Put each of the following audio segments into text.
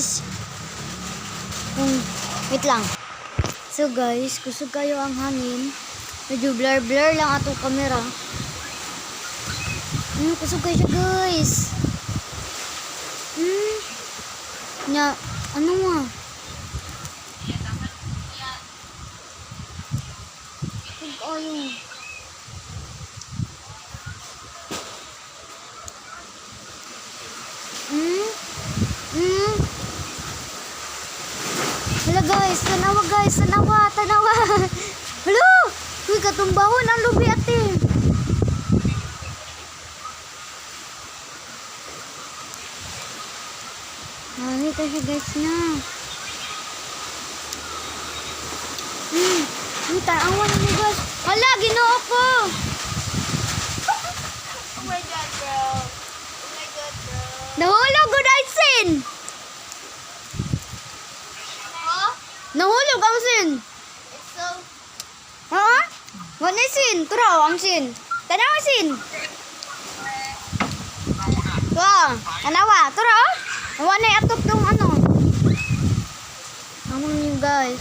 guys. Wait lang. So guys, kusog kayo ang hangin. Medyo blur lang atong camera. Kusog kayo siya guys. Ano nga? Kusog kayo. Hala guys, tanawa. Hala! Uy, katumbahon ang lubi ate. Nakita siya guys na. Tanawa na niyo guys. Hala, ginoo ko. Oh my god, bro. Nahulog good sin. Huh? Nahulog ang sin. It's so... Ha? Wala sin. Turaw ang sin. Tanawa sin. Tanawa. Turaw. Wala na atop tong ano. Amon niyo guys.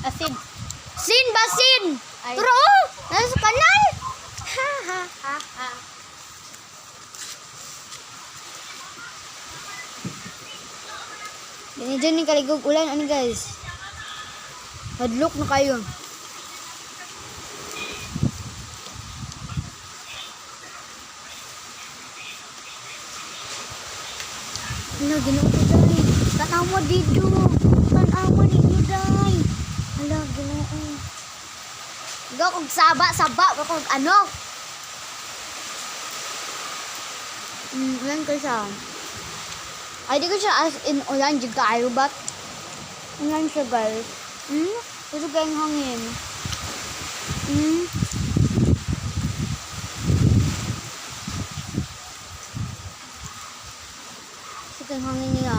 Asin. Sin ba sin? Ay. Turaw. Nasa kanal. Ha. Dyan yung kaligog ulan. Ano guys? Hadlok na kayo. Hala, ginoo ko dahil. Tanawa dito. Tanawa dito dahil. Hala, ginoo. Ikaw kung saba. Kung ano. Ulan ko siya. Ay, di ko siya as in ulan. Di kaayo ba't? Ulan siya guys. Ito kayong hangin. Ito kayong hangin niya.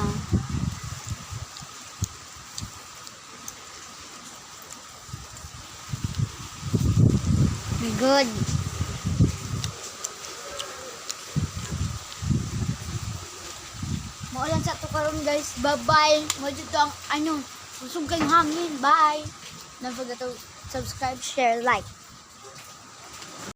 My God. Maulan sa ito karon guys. Bye-bye. Mo dito ang kusog kayong hangin. Bye. Don't forget to subscribe, share, like.